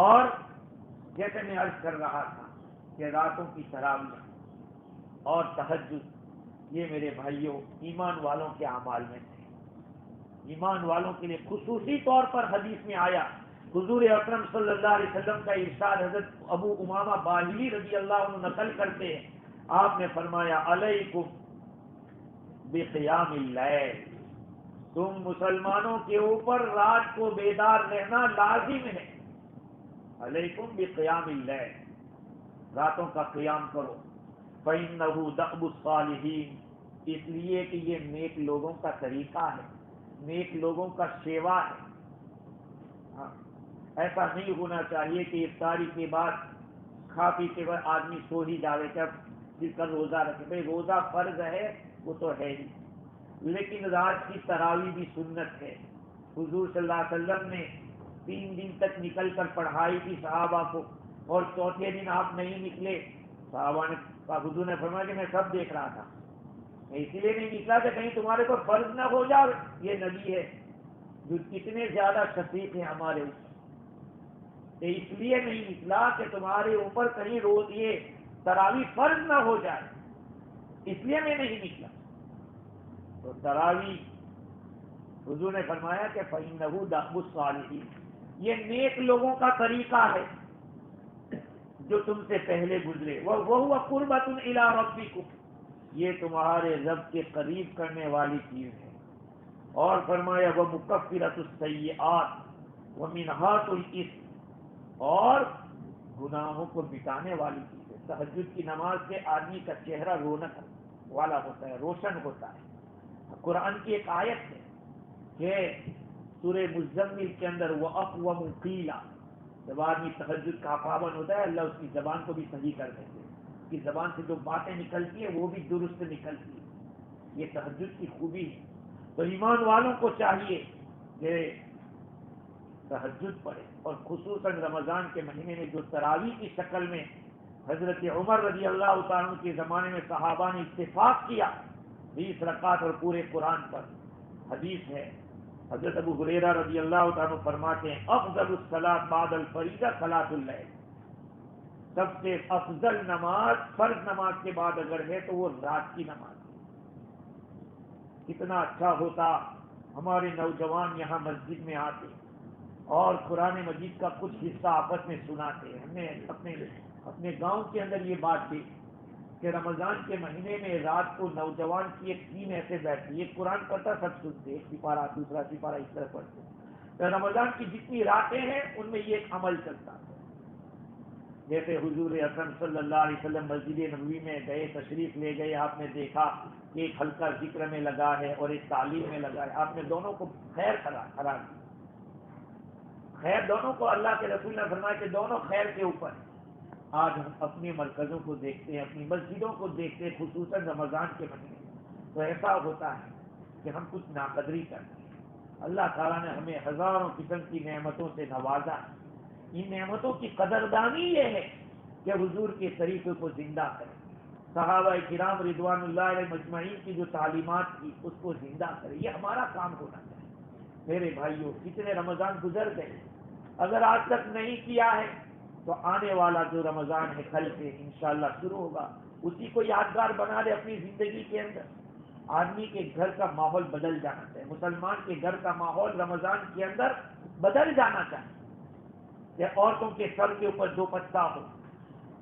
اور جیسے میں عرض کر رہا تھا کہ راتوں کی تراویح اور تہجد، یہ میرے بھائیوں ایمان والوں کے اعمال میں تھے. ایمان والوں کے لیے خصوصی طور پر حدیث میں آیا، حضور اکرم صلی اللہ علیہ وسلم کا ارشاد حضرت ابو امامہ باہلی رضی اللہ عنہ نقل کرتے ہیں. آپ نے فرمایا علیکم بقیام اللیل، تم مسلمانوں کے اوپر رات کو بیدار رہنا لازم ہے. علیکم بقیام اللیل، راتوں کا قیام کرو. فإنہ دأب الصالحین، اس لیے کہ یہ نیک لوگوں کا طریقہ ہے، نیک لوگوں کا سیوا ہے. ہاں ایسا نہیں ہونا چاہیے کہ افطاری کے بعد کھا پی کے بعد آدمی سو ہی جاوے کہ پھر کل روزہ رکھے. بھائی روزہ فرض ہے وہ تو ہے ہی، لیکن رات کی تراویح بھی سنت ہے. حضور صلی اللہ علیہ وسلم نے 3 دن تک نکل کر پڑھائی تھی صحابہ کو، اور چوتھے دن آپ نہیں نکلے. صحابہ نے حضور نے فرمایا کہ میں سب دیکھ رہا تھا، میں اسی لیے نہیں نکلا کہ کہیں تمہارے کو فرض نہ ہو جائے. یہ نبی ہے جو کتنے زیادہ شفیق ہیں ہمارے اوپر، اس لیے نہیں نکلا کہ تمہارے اوپر کہیں روز یہ تراویح فرض نہ ہو جائے، اس لیے میں نہیں نکلا. تو تراویح حضور نے فرمایا کہ فَإِنَّهُ دَأْبُ الصَّالِحِينَ، یہ نیک لوگوں کا طریقہ ہے جو تم سے پہلے گزرے. وَهُوَ قُرْبَةٌ إِلَىٰ رَبِّكُمْ، یہ تمہارے رب کے قریب کرنے والی چیز ہے. اور فرمایا وَمُكَفِّرَةُ السَّيِّئَاتِ وَمِنْهَاتُ الْإِثْمِ، اور گناہوں کو مٹانے والی چیز ہے. تہجد کی نماز سے آدمی کا چہرہ رونق والا ہوتا ہے، روشن ہوتا ہے. قرآن کی ایک آیت ہے کہ سورہ مزمل کے اندر وَأَقْوَمُ قِيلًا، جب آدمی تہجد کا پابند ہوتا ہے اللہ اس کی زبان کو بھی صحیح کر دیتے ہیں، اس کی زبان سے جو باتیں نکلتی ہیں وہ بھی درست نکلتی ہیں. یہ تہجد کی خوبی ہے. تو ایمان والوں کو چاہیے کہ تہجد پڑھے، اور خصوصاً رمضان کے مہینے میں جو تراویح کی شکل میں حضرت عمر رضی اللہ تعالیٰ کے زمانے میں صحابہ نے اتفاق کیا 20 رکعت اور پورے قرآن پر. حدیث ہے حضرت ابو ہریرہ رضی اللہ تعالیٰ فرماتے ہیں افضل الصلاۃ بعد الفریضہ صلاۃ اللیل، سب سے افضل نماز فرض نماز کے بعد اگر ہے تو وہ رات کی نماز ہے. کتنا اچھا ہوتا ہمارے نوجوان یہاں مسجد میں آتے اور قرآن مجید کا کچھ حصہ آپس میں سناتے. ہم نے اپنے گاؤں کے اندر یہ بات دیکھی کہ رمضان کے مہینے میں رات کو نوجوان کی ایک ٹیم ایسے بیٹھتی، ایک قرآن پڑھتا سب سنتے، ایک سپارہ دوسرا سپارہ اس طرح پڑھتے. تو رمضان کی جتنی راتیں ہیں ان میں یہ ایک عمل چلتا ہے. جیسے حضور اکرم صلی اللہ علیہ وسلم مسجد نبوی میں گئے، تشریف لے گئے، آپ نے دیکھا کہ ایک ہلکا ذکر میں لگا ہے اور ایک تعلیم میں لگا ہے. آپ نے دونوں کو خیر قرار دیا. خیر دونوں کو اللہ کے رسول نے فرمایا کہ دونوں خیر کے اوپر. آج ہم اپنے مرکزوں کو دیکھتے ہیں، اپنی مسجدوں کو دیکھتے ہیں، خصوصاً رمضان کے مہینے میں تو ایسا ہوتا ہے کہ ہم کچھ ناقدری کرتے ہیں. اللہ تعالیٰ نے ہمیں ہزاروں قسم کی نعمتوں سے نوازا. ان نعمتوں کی قدردانی یہ ہے کہ حضور کے طریقے کو زندہ کریں، صحابہ کرام رضوان اللہ علیہ مجمعین کی جو تعلیمات کی اس کو زندہ کریں. یہ ہمارا کام ہونا چاہیے. میرے بھائیوں، کتنے رمضان گزر گئے، اگر آج تک نہیں کیا ہے تو آنے والا جو رمضان ہے کل سے انشاءاللہ شروع ہوگا، اسی کو یادگار بنا دے اپنی زندگی کے اندر. آدمی کے گھر کا ماحول بدل جانا چاہیے. مسلمان کے گھر کا ماحول رمضان کے اندر بدل جانا چاہیے کہ عورتوں کے سر کے اوپر دوپٹہ ہو،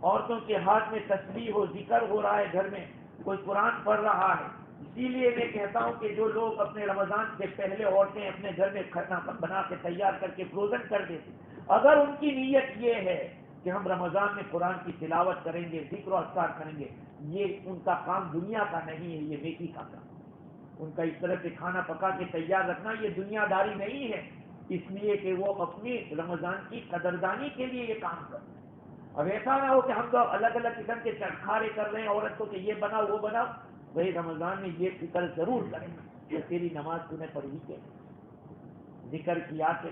عورتوں کے ہاتھ میں تسبیح ہو، ذکر ہو رہا ہے، گھر میں کوئی قرآن پڑھ رہا ہے. اسی لیے میں کہتا ہوں کہ جو لوگ اپنے رمضان سے پہلے عورتیں اپنے گھر میں کھانا بنا کے تیار کر کے فروزن کر دیتی، اگر ان کی نیت یہ ہے کہ ہم رمضان میں قرآن کی تلاوت کریں گے، ذکر و اذکار کریں گے، یہ ان کا کام دنیا کا نہیں ہے، یہ نیکی کا کام. ان کا اس طرح سے کھانا پکا کے تیار رکھنا یہ دنیا داری نہیں ہے، اس لیے کہ وہ اپنی رمضان کی قدردانی کے لیے یہ کام کرتے ہیں. اب ایسا نہ ہو کہ ہم تو الگ الگ قسم کے چٹکھارے کر رہے ہیں عورت کو کہ یہ بناؤ وہ بناؤ. وہی رمضان میں یہ فکر ضرور کریں کہ تیری نماز تمہیں پڑھی کے ذکر کیا کہ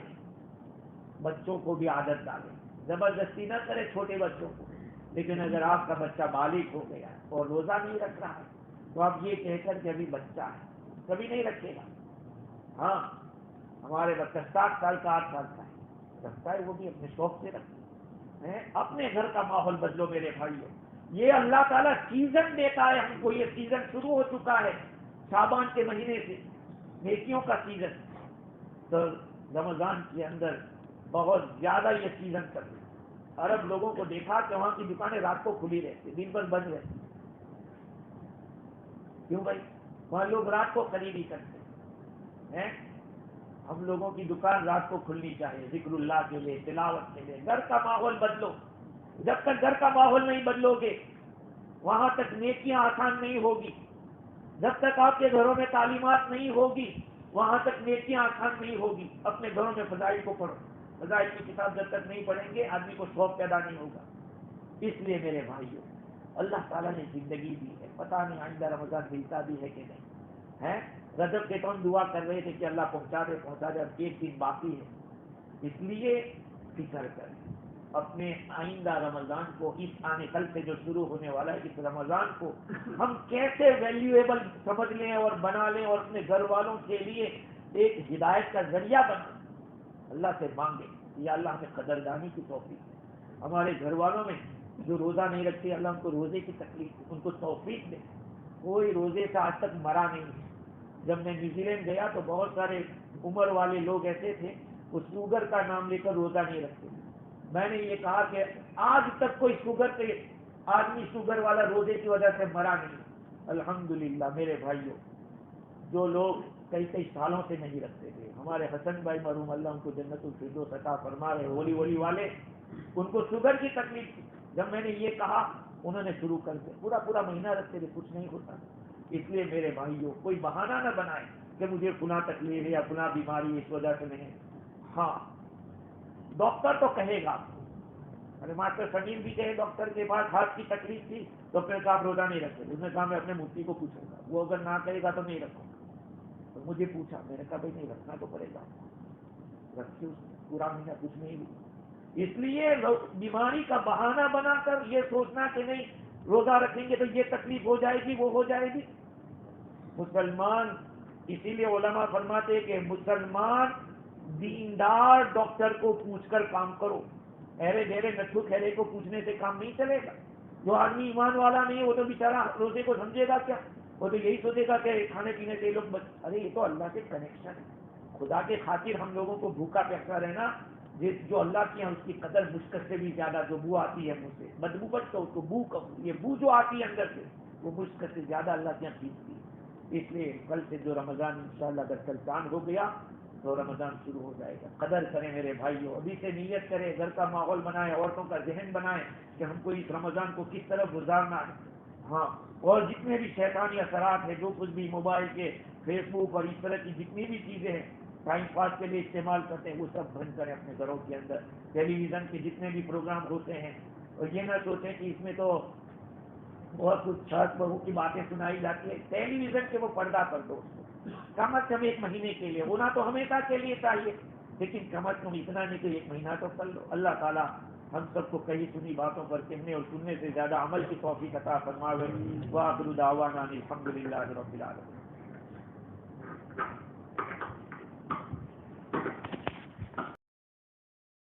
بچوں کو بھی عادت ڈالیں. زبردستی نہ کرے چھوٹے بچوں کو، لیکن اگر آپ کا بچہ بالغ ہو گیا اور روزہ نہیں رکھ رہا ہے تو آپ یہ کہہ کر کہ ابھی بچہ ہے کبھی نہیں رکھے گا. ہاں ہمارے بچہ 7 سال کا 8 سال کا ہے، رکھتا ہے وہ بھی اپنے شوق سے رکھتا ہے. اپنے گھر کا ماحول بدلو میرے بھائیوں. یہ اللہ تعالیٰ سیزن دیتا ہے ہم کو. یہ سیزن شروع ہو چکا ہے شعبان کے مہینے سے، نیکیوں کا سیزن. تو رمضان کے اندر بہت زیادہ یہ سیزن چل رہی ہے. عرب لوگوں کو دیکھا کہ وہاں کی دکانیں رات کو کھلی رہتی، دن بھر بند رہتی. کیوں بھائی؟ وہاں لوگ رات کو خریدی کرتے ہیں. ہم لوگوں کی دکان رات کو کھلنی چاہیے ذکر اللہ کے لیے، تلاوت کے لیے. گھر کا ماحول بدلو. جب تک گھر کا ماحول نہیں بدلو گے وہاں تک نیکیاں آسان نہیں ہوگی. جب تک آپ کے گھروں میں تعلیمات نہیں ہوگی وہاں تک نیکیاں آسان نہیں ہوگی. اپنے گھروں میں فضائل کو پڑھو. فضائل کی کتاب جب تک نہیں پڑھیں گے آدمی کو شوق پیدا نہیں ہوگا. اس لیے میرے بھائیوں، اللہ تعالیٰ نے زندگی دی ہے، پتہ نہیں آئندہ رمضان ملتا بھی ہے کہ نہیں ہے. رجب کے تو ہم دعا کر رہے تھے کہ اللہ پہنچا دے. اب 1 دن باقی ہے. اس لیے فکر کریں اپنے آئندہ رمضان کو، اس آنے کل سے جو شروع ہونے والا ہے اس رمضان کو ہم کیسے ویلیویبل سمجھ لیں اور بنا لیں اور اپنے گھر والوں کے لیے ایک ہدایت کا ذریعہ بنا. اللہ سے مانگے یا اللہ ہمیں قدردانی کی توفیق دے. ہمارے گھر والوں میں جو روزہ نہیں رکھتے اللہ ان کو روزے کی تکلیف ان کو توفیق دے. کوئی روزے سے آج تک مرا نہیں. جب میں نیوزی لینڈ گیا تو بہت سارے عمر والے لوگ ایسے تھے وہ شوگر کا نام لے کر روزہ نہیں رکھتے. میں نے یہ کہا کہ آج تک کوئی شوگر سے آدمی شوگر والا روزے کی وجہ سے مرا نہیں. الحمدللہ میرے بھائیوں، جو لوگ کئی کئی سالوں سے نہیں رکھتے تھے، ہمارے حسن بھائی مرحوم اللہ ان کو جنت الفردوس عطا فرما رہے، ہولی والے ان کو شوگر کی تکلیف تھی. جب میں نے یہ کہا انہوں نے شروع کر دیا، پورا مہینہ رکھتے تھے، کچھ نہیں ہوتا. اس لیے میرے بھائیوں کوئی بہانہ نہ بنائے کہ مجھے فلاں تکلیف ہے یا فلاں بیماری اس وجہ سے نہیں. ہاں ڈاکٹر تو کہے گا، ارے ماسٹر سلیم بھی کہے ڈاکٹر کے پاس ہاتھ کی تکلیف تھی، ڈاکٹر کا آپ روزہ نہیں رکھتے. اس نے کہا میں اپنے مفتی کو پوچھوں گا، وہ اگر نہ کہے گا تو نہیں رکھوں گا. تو مجھے پوچھا، میں نے کہا بھائی نہیں رکھنا تو پڑے گا. رکھے پورا مہینہ کچھ نہیں بھی. اس لیے بیماری کا بہانہ بنا کر یہ سوچنا کہ نہیں روزہ رکھیں گے تو یہ تکلیف ہو جائے گی وہ ہو جائے گی. مسلمان، اسی لیے علماء فرماتے کہ مسلمان دیندار ڈاکٹر کو پوچھ کر کام کرو. ایرے گہرے نٹھو کھیرے کو پوچھنے سے کام نہیں چلے گا. جو آدمی ایمان والا نہیں وہ تو بیچارہ روزے کو سمجھے گا کیا؟ وہ تو یہی سوچے گا کہ کھانے پینے سے لوگ ارے یہ تو اللہ سے کنیکشن ہے. خدا کے خاطر ہم لوگوں کو بھوکا پیسہ رہنا، جو اللہ کی اس کی قدر مشکل سے بھی زیادہ جو بو آتی ہے منہ سے بدبو بچ تو بو یہ بو جو آتی ہے اندر سے وہ مشکل سے زیادہ اللہ کی کھینچتی ہے. اس لیے کل سے جو رمضان انشاءاللہ اگر کل چاند ہو گیا تو رمضان شروع ہو جائے گا. قدر کریں میرے بھائیوں، ابھی سے نیت کریں، گھر کا ماحول بنائیں، عورتوں کا ذہن بنائیں کہ ہم کو اس رمضان کو کس طرح گزارنا ہے. ہاں اور جتنے بھی شیطانی اثرات ہیں، جو کچھ بھی موبائل کے فیس بک اور اس طرح کی جتنی بھی چیزیں ہیں ٹائم پاس کے لیے استعمال کرتے ہیں وہ سب بند کریں اپنے گھروں کے اندر. ٹیلی ویژن کے جتنے بھی پروگرام ہوتے ہیں اور یہ نہ سوچیں کہ اس میں تو بہت کچھ ساس بہو کی باتیں سنائی جاتی ہے. ٹیلی ویژن کے وہ پردہ کر دو کم از کم 1 مہینے کے لیے. ہونا تو ہمیشہ کے لیے چاہیے لیکن کم از کم اتنا نہیں کہ 1 مہینہ تو کر لو. اللہ تعالیٰ ہم سب کو کئی سنی باتوں پر کہنے اور سننے سے زیادہ عمل کی توفیق عطا فرماوے. وآخر دعوانا الحمدللہ رب العالمین.